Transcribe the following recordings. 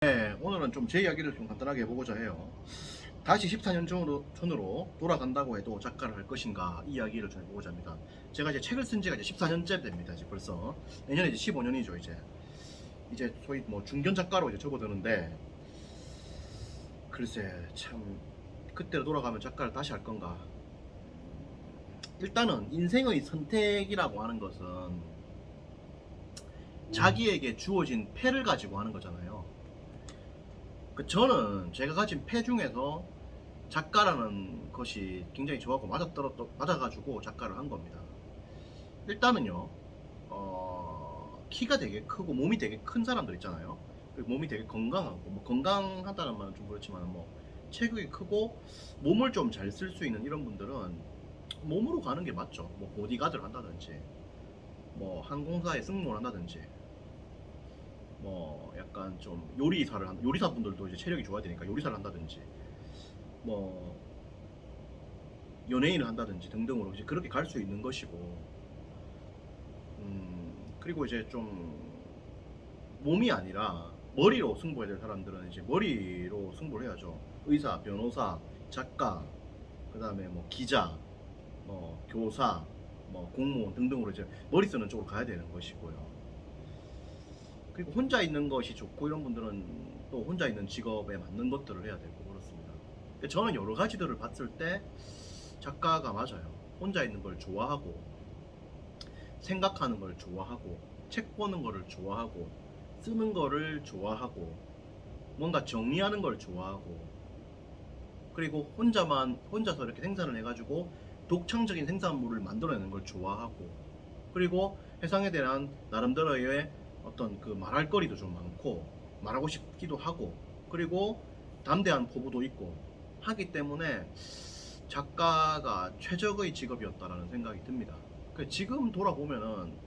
네, 오늘은 좀 제 이야기를 좀 간단하게 해보고자 해요. 다시 14년 전으로 돌아간다고 해도 작가를 할 것인가 이 이야기를 좀 해보고자 합니다. 제가 이제 책을 쓴 지가 이제 14년째 됩니다. 이제 벌써 내년에 이제 15년이죠. 이제 소위 뭐 중견 작가로 이제 접어드는데 글쎄 참 그때로 돌아가면 작가를 다시 할 건가? 일단은 인생의 선택이라고 하는 것은 자기에게 주어진 패를 가지고 하는 거잖아요. 저는 제가 가진 패 중에서 작가라는 것이 굉장히 저하고 맞아가지고 작가를 한 겁니다. 일단은요, 키가 되게 크고 몸이 되게 큰 사람들 있잖아요. 그리고 몸이 되게 건강하고, 뭐 건강하다는 말은 좀 그렇지만, 뭐 체격이 크고 몸을 좀 잘 쓸 수 있는 이런 분들은 몸으로 가는 게 맞죠. 뭐 보디가드를 한다든지, 뭐 항공사에 승무원을 한다든지, 뭐 약간 좀 요리사분들도 이제 체력이 좋아야 되니까 요리사를 한다든지 뭐 연예인을 한다든지 등등으로 이제 그렇게 갈 수 있는 것이고 그리고 이제 좀 몸이 아니라 머리로 승부해야 될 사람들은 이제 머리로 승부를 해야죠. 의사, 변호사, 작가, 그 다음에 뭐 기자, 뭐 교사, 뭐 공무원 등등으로 이제 머리 쓰는 쪽으로 가야 되는 것이고요. 그리고 혼자 있는 것이 좋고 이런 분들은 또 혼자 있는 직업에 맞는 것들을 해야 되고 그렇습니다. 저는 여러 가지들을 봤을 때 작가가 맞아요. 혼자 있는 걸 좋아하고 생각하는 걸 좋아하고 책 보는 거를 좋아하고 쓰는 거를 좋아하고 뭔가 정리하는 걸 좋아하고 그리고 혼자서 이렇게 생산을 해가지고 독창적인 생산물을 만들어내는 걸 좋아하고 그리고 세상에 대한 나름대로의 어떤 그 말할 거리도 좀 많고 말하고 싶기도 하고 그리고 담대한 포부도 있고 하기 때문에 작가가 최적의 직업이었다라는 생각이 듭니다. 지금 돌아보면은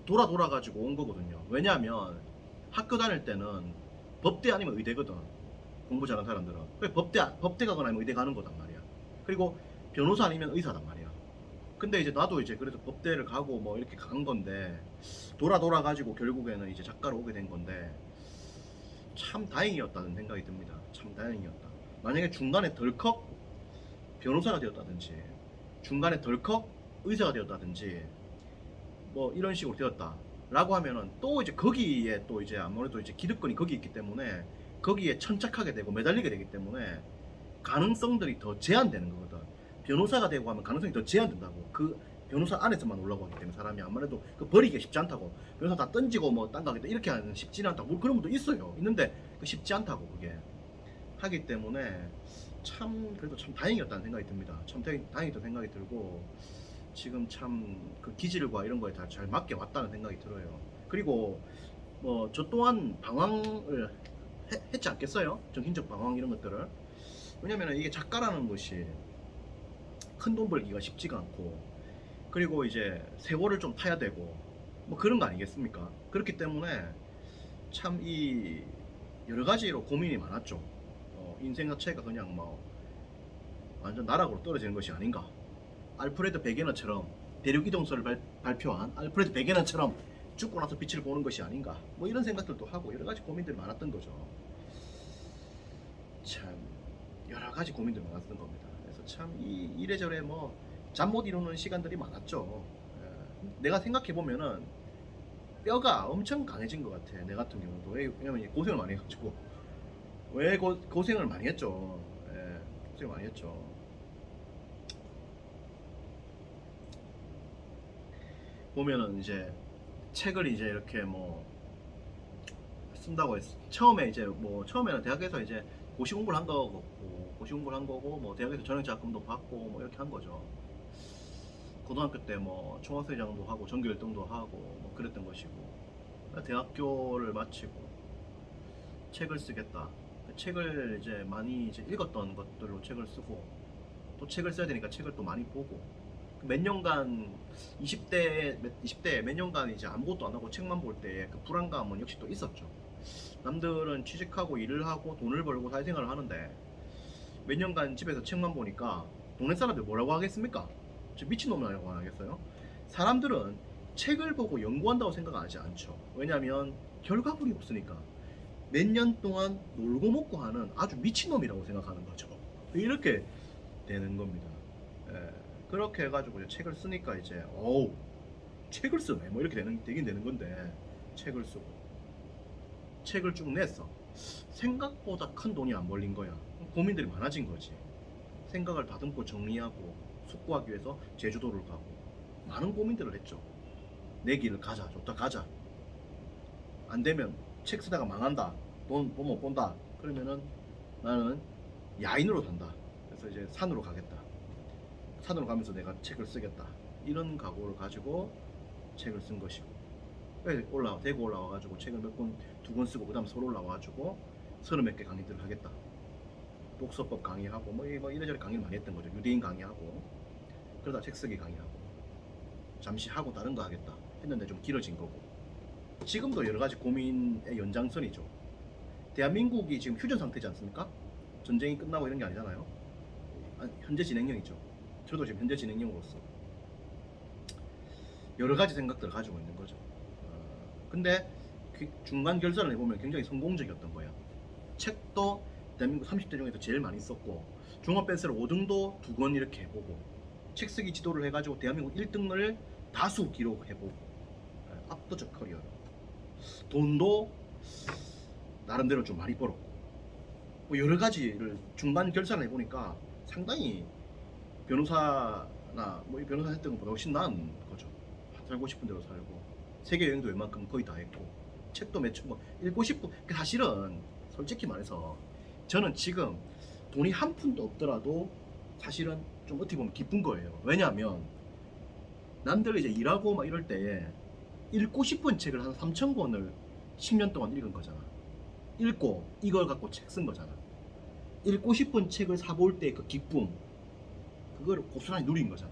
돌아가지고 온 거거든요. 왜냐하면 학교 다닐 때는 법대 아니면 의대거든. 공부 잘하는 사람들은. 법대 가거나 아니면 의대 가는 거단 말이야. 그리고 변호사 아니면 의사단 말이야. 근데 이제 나도 이제 그래서 법대를 가고 뭐 이렇게 간 건데 돌아가지고 결국에는 이제 작가로 오게 된 건데 참 다행이었다는 생각이 듭니다. 참 다행이었다. 만약에 중간에 덜컥 변호사가 되었다든지 중간에 덜컥 의사가 되었다든지 뭐 이런 식으로 되었다 라고 하면은 또 이제 거기에 또 이제 아무래도 이제 기득권이 거기 있기 때문에 거기에 천착하게 되고 매달리게 되기 때문에 가능성들이 더 제한되는 거거든. 변호사가 되고 하면 가능성이 더 제한된다고. 그 변호사 안에서만 올라가기 때문에 사람이 아무래도 그 버리기가 쉽지 않다고. 변호사 다 던지고 뭐 딴 가겠다 이렇게 하는 쉽지는 않다고. 뭐 그런 분도 있어요. 있는데 그 쉽지 않다고 그게 하기 때문에 참 그래도 참 다행이었다는 생각이 듭니다. 참 다행이었다는 생각이 들고 지금 참 그 기질과 이런 거에 다 잘 맞게 왔다는 생각이 들어요. 그리고 뭐 저 또한 방황을 했지 않겠어요? 정신적 방황 이런 것들을. 왜냐면 이게 작가라는 것이 큰 돈 벌기가 쉽지가 않고 그리고 이제 세월을 좀 타야 되고 뭐 그런 거 아니겠습니까? 그렇기 때문에 참 이 여러 가지로 고민이 많았죠. 인생 자체가 그냥 뭐 완전 나락으로 떨어지는 것이 아닌가. 알프레드 베게너처럼 대륙 이동설을 발표한 알프레드 베게너처럼 죽고 나서 빛을 보는 것이 아닌가. 뭐 이런 생각들도 하고 여러 가지 고민들이 많았던 거죠. 참 여러 가지 고민들이 많았던 겁니다. 그래서 참 이래저래 뭐 잠 못 이루는 시간들이 많았죠. 내가 생각해 보면은 뼈가 엄청 강해진 것 같아. 내 같은 경우도 왜냐면 고생을 많이 해가지고 왜 고생을 많이 했죠. 고생 많이 했죠. 보면은 이제 책을 이제 이렇게 뭐 쓴다고 했어. 처음에는 대학에서 이제 고시 공부를 한 거고, 뭐 대학에서 전형장학금도 받고 뭐 이렇게 한 거죠. 고등학교 때 뭐 총학생회장도 하고 전교 1등도 하고 뭐 그랬던 것이고 대학교를 마치고 책을 쓰겠다. 책을 이제 많이 이제 읽었던 것들로 책을 쓰고 또 책을 써야 되니까 책을 또 많이 보고 몇 년간 20대 몇 년간 이제 아무것도 안 하고 책만 볼 때의 그 불안감은 역시 또 있었죠. 남들은 취직하고 일을 하고 돈을 벌고 사회생활을 하는데 몇 년간 집에서 책만 보니까 동네 사람들 뭐라고 하겠습니까? 저 미친놈이라고 하겠어요? 사람들은 책을 보고 연구한다고 생각 하지 않죠. 왜냐하면 결과물이 없으니까. 몇 년 동안 놀고 먹고 하는 아주 미친놈이라고 생각하는 거죠. 이렇게 되는 겁니다. 예, 그렇게 해가지고 이제 책을 쓰니까 이제 어우 책을 쓰네 뭐 이렇게 되긴 되는 건데 책을 쓰고 책을 쭉 냈어. 생각보다 큰 돈이 안 벌린 거야. 고민들이 많아진 거지. 생각을 다듬고 정리하고 숙고하기 위해서 제주도를 가고 많은 고민들을 했죠. 내 길을 가자, 좋다 가자. 안 되면 책 쓰다가 망한다. 돈 못 본다. 그러면은 나는 야인으로 산다. 그래서 이제 산으로 가겠다. 산으로 가면서 내가 책을 쓰겠다. 이런 각오를 가지고 책을 쓴 것이고. 대구 올라와가지고 책을 몇 권, 두 권 쓰고 그다음 서울 올라와가지고 30몇 개 강의들을 하겠다. 독서법 강의하고 뭐 이래저래 강의를 많이 했던 거죠. 유대인 강의하고 그러다 책 쓰기 강의하고 잠시 하고 다른 거 하겠다 했는데 좀 길어진 거고. 지금도 여러 가지 고민의 연장선이죠. 대한민국이 지금 휴전 상태지 않습니까? 전쟁이 끝나고 이런 게 아니잖아요. 현재 진행형이죠. 저도 지금 현재 진행형으로서 여러 가지 생각들을 가지고 있는 거죠. 근데 중간 결산을 해보면 굉장히 성공적이었던 거야. 책도 대한민국 30대 중에서 제일 많이 썼고 종합 베스트셀러 5등도 2권 이렇게 해보고 책 쓰기 지도를 해가지고 대한민국 1등을 다수 기록해보고 압도적 커리어. 돈도 나름대로 좀 많이 벌었고 뭐 여러 가지를 중간 결산을 해보니까 상당히 변호사나 뭐 변호사 했던 것보다 훨씬 나은 거죠. 살고 싶은 대로 살고 세계 여행도 웬만큼 거의 다 했고 책도 몇천 권 읽고 싶고. 사실은 솔직히 말해서 저는 지금 돈이 한 푼도 없더라도 사실은 좀 어떻게 보면 기쁜 거예요. 왜냐하면 남들 이제 일하고 막 이럴 때에 읽고 싶은 책을 한 3,000권을 10년 동안 읽은 거잖아. 읽고 이걸 갖고 책 쓴 거잖아. 읽고 싶은 책을 사볼 때 그 기쁨, 그걸 고스란히 누린 거잖아.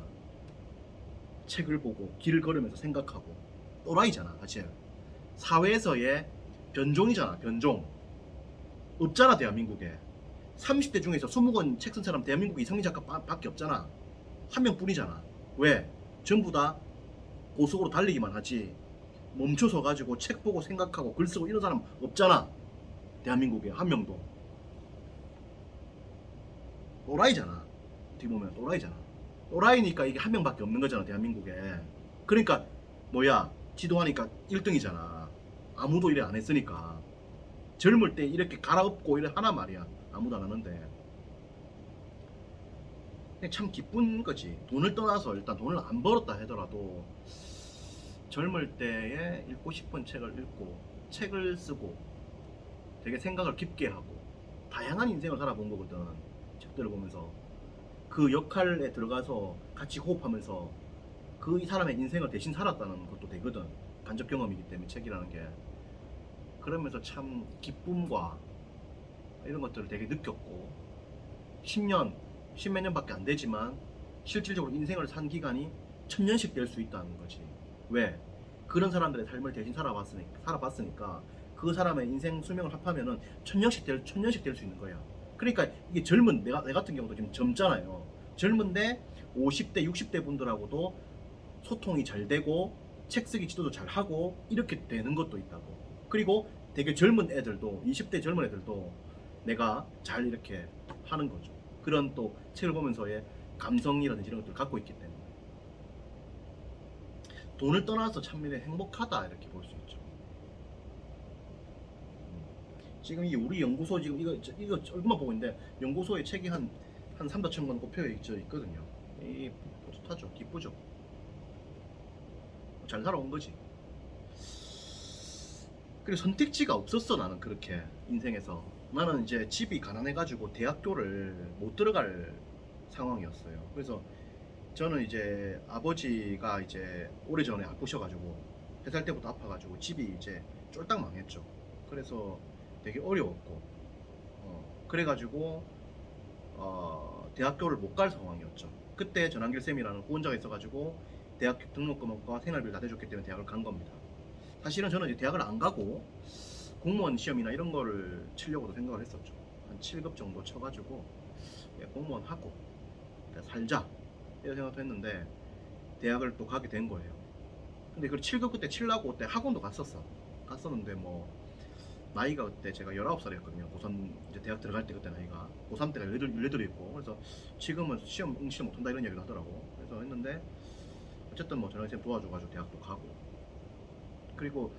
책을 보고 길을 걸으면서 생각하고. 또라이잖아 사실. 사회에서의 변종이잖아. 변종 없잖아 대한민국에. 30대 중에서 20권 책 쓴 사람 대한민국에 이상민 작가 밖에 없잖아. 한 명뿐이잖아. 왜? 전부 다 고속으로 달리기만 하지 멈춰서 가지고 책 보고 생각하고 글 쓰고 이런 사람 없잖아 대한민국에 한 명도. 또라이잖아. 어떻게 보면 또라이잖아. 또라이니까 이게 한 명밖에 없는 거잖아 대한민국에. 그러니까 뭐야 지도하니까 1등이잖아. 아무도 이래 안 했으니까. 젊을 때 이렇게 갈아엎고 이래 하나 말이야. 아무도 안 하는데. 참 기쁜 거지. 돈을 떠나서 일단 돈을 안 벌었다 하더라도 젊을 때에 읽고 싶은 책을 읽고 책을 쓰고 되게 생각을 깊게 하고 다양한 인생을 살아본 거거든. 책들을 보면서 그 역할에 들어가서 같이 호흡하면서 그 사람의 인생을 대신 살았다는 것도 되거든. 간접 경험이기 때문에 책이라는 게. 그러면서 참 기쁨과 이런 것들을 되게 느꼈고 10년, 10몇 년밖에 안 되지만 실질적으로 인생을 산 기간이 1000년씩 될 수 있다는 거지. 왜? 그런 사람들의 삶을 대신 살아봤으니까 그 사람의 인생 수명을 합하면은 1000년씩 될 수 있는 거야. 그러니까 이게 젊은 내 같은 경우도 지금 젊잖아요. 젊은데 50대, 60대 분들하고도 소통이 잘 되고 책 쓰기 지도도 잘 하고 이렇게 되는 것도 있다고. 그리고 되게 젊은 애들도 20대 젊은 애들도 내가 잘 이렇게 하는 거죠. 그런 또 책을 보면서의 감성이라든지 이런 것들을 갖고 있기 때문에 돈을 떠나서 참 행복하다 이렇게 볼 수 있죠. 지금 이 우리 연구소 지금 이거 얼마나 보고 있는데 연구소에 책이 한 3, 4천 권 꼽혀 있거든요. 이 뿌듯하죠. 기쁘죠. 잘 살아온 거지. 그리고 선택지가 없었어. 나는 그렇게 인생에서 나는 이제 집이 가난해가지고 대학교를 못 들어갈 상황이었어요. 그래서 저는 이제 아버지가 이제 오래전에 아프셔가지고 3살 때부터 아파가지고 집이 이제 쫄딱 망했죠. 그래서 되게 어려웠고 그래가지고 대학교를 못 갈 상황이었죠. 그때 전한길 쌤이라는 후원자가 있어가지고 대학교 등록금과 생활비를 다 대줬기 때문에 대학을 간 겁니다. 사실은 저는 이제 대학을 안 가고 공무원 시험이나 이런 거를 치려고도 생각을 했었죠. 한 7급 정도 쳐가지고 공무원 하고 살자 이런 생각도 했는데 대학을 또 가게 된 거예요. 근데 그 7급 그때 치려고 그때 학원도 갔었는데 뭐 나이가 그때 제가 19살이었거든요. 고3 이제 대학 들어갈 때 그때 나이가 고3 때가 18이었고 그래서 지금은 시험 응시를 못한다 이런 얘기를 하더라고. 그래서 했는데 어쨌든 뭐 전학생 도와줘가지고 대학도 가고 그리고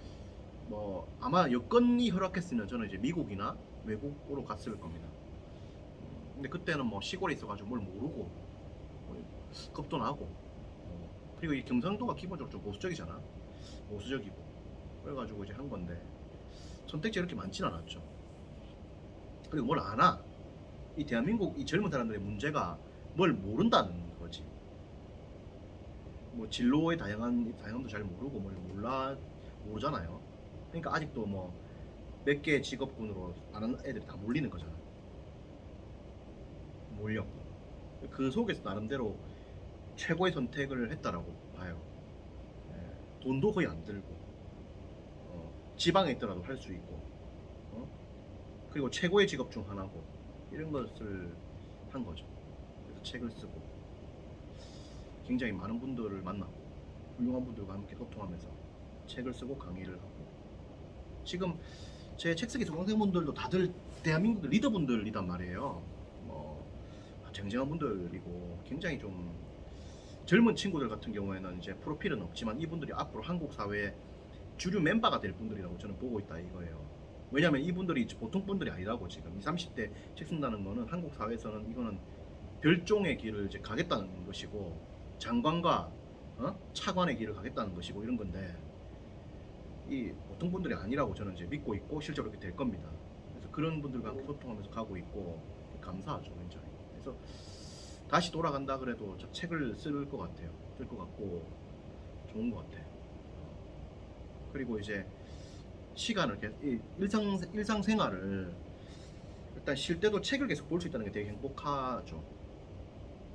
뭐 아마 여건이 허락했으면 저는 이제 미국이나 외국으로 갔을 겁니다. 근데 그때는 뭐 시골에 있어가지고 뭘 모르고 뭐 겁도 나고 그리고 이 경상도가 기본적으로 좀 보수적이잖아. 보수적이고 그래가지고 이제 한 건데 선택지 이렇게 많진 않았죠. 그리고 뭘 아나? 이 대한민국 이 젊은 사람들의 문제가 뭘 모른다는 거지. 뭐 진로의 다양함도 잘 모르고 뭘 모르잖아요. 그러니까 아직도 뭐 몇 개 직업군으로 아는 애들이 다 몰리는 거잖아. 몰려. 그 속에서 나름대로 최고의 선택을 했다라고 봐요. 예, 돈도 거의 안 들고 지방에 있더라도 할 수 있고 어? 그리고 최고의 직업 중 하나고 이런 것을 한 거죠. 그래서 책을 쓰고 굉장히 많은 분들을 만나고 훌륭한 분들과 함께 소통하면서 책을 쓰고 강의를 하고 지금 제 책 쓰기 수강생분들도 다들 대한민국 리더분들이단 말이에요. 뭐 쟁쟁한 분들이고 굉장히 좀 젊은 친구들 같은 경우에는 이제 프로필은 없지만 이분들이 앞으로 한국 사회의 주류 멤버가 될 분들이라고 저는 보고 있다 이거예요. 왜냐면 이분들이 보통 분들이 아니라고 지금 20, 30대 책 쓴다는 거는 한국 사회에서는 이거는 별종의 길을 이제 가겠다는 것이고 장관과 차관의 길을 가겠다는 것이고 이런 건데 이 보통 분들이 아니라고 저는 이제 믿고 있고 실제로 그렇게 될 겁니다. 그래서 그런 분들과 함께 소통하면서 가고 있고 감사하죠 굉장히. 그래서 다시 돌아간다 그래도 저 책을 쓸 것 같아요. 쓸 것 같고 좋은 것 같아. 그리고 이제 시간을 일상생활을 일단 쉴 때도 책을 계속 볼 수 있다는 게 되게 행복하죠.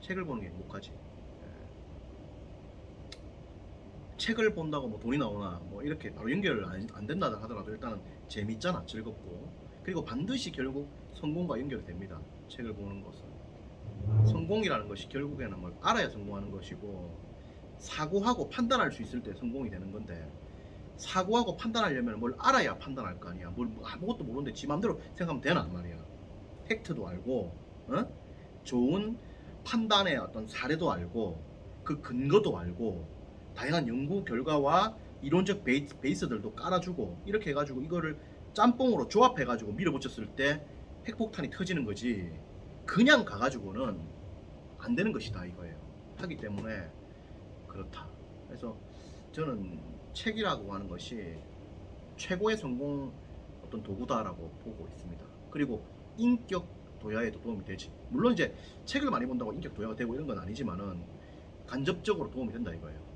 책을 보는 게 행복하지. 책을 본다고 뭐 돈이 나오나 뭐 이렇게 바로 연결 안 된다 하더라도 일단은 재밌잖아, 즐겁고 그리고 반드시 결국 성공과 연결이 됩니다. 책을 보는 것은 성공이라는 것이 결국에는 뭘 알아야 성공하는 것이고 사고하고 판단할 수 있을 때 성공이 되는 건데 사고하고 판단하려면 뭘 알아야 판단할 거 아니야. 뭘 아무것도 모르는데 지 맘대로 생각하면 되나 말이야. 팩트도 알고 좋은 판단의 어떤 사례도 알고 그 근거도 알고 다양한 연구 결과와 이론적 베이스들도 깔아주고 이렇게 해가지고 이거를 짬뽕으로 조합해가지고 밀어붙였을 때 핵폭탄이 터지는 거지 그냥 가가지고는 안 되는 것이다 이거예요. 하기 때문에 그렇다. 그래서 저는 책이라고 하는 것이 최고의 성공 어떤 도구다라고 보고 있습니다. 그리고 인격 도야에도 도움이 되지. 물론 이제 책을 많이 본다고 인격 도야가 되고 이런 건 아니지만은 간접적으로 도움이 된다 이거예요.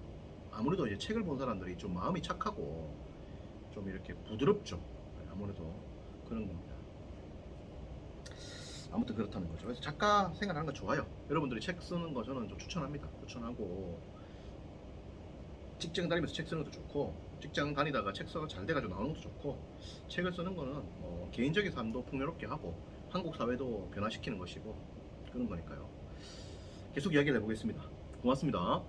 아무래도 이제 책을 본 사람들이 좀 마음이 착하고 좀 이렇게 부드럽죠. 아무래도 그런 겁니다. 아무튼 그렇다는 거죠. 그래서 작가 생활하는 거 좋아요. 여러분들이 책 쓰는 거 저는 좀 추천합니다. 추천하고 직장 다니면서 책 쓰는 것도 좋고 직장 다니다가 책 써가 잘 돼가지고 나오는 것도 좋고 책을 쓰는 거는 개인적인 삶도 풍요롭게 하고 한국 사회도 변화시키는 것이고 그런 거니까요. 계속 이야기를 해보겠습니다. 고맙습니다.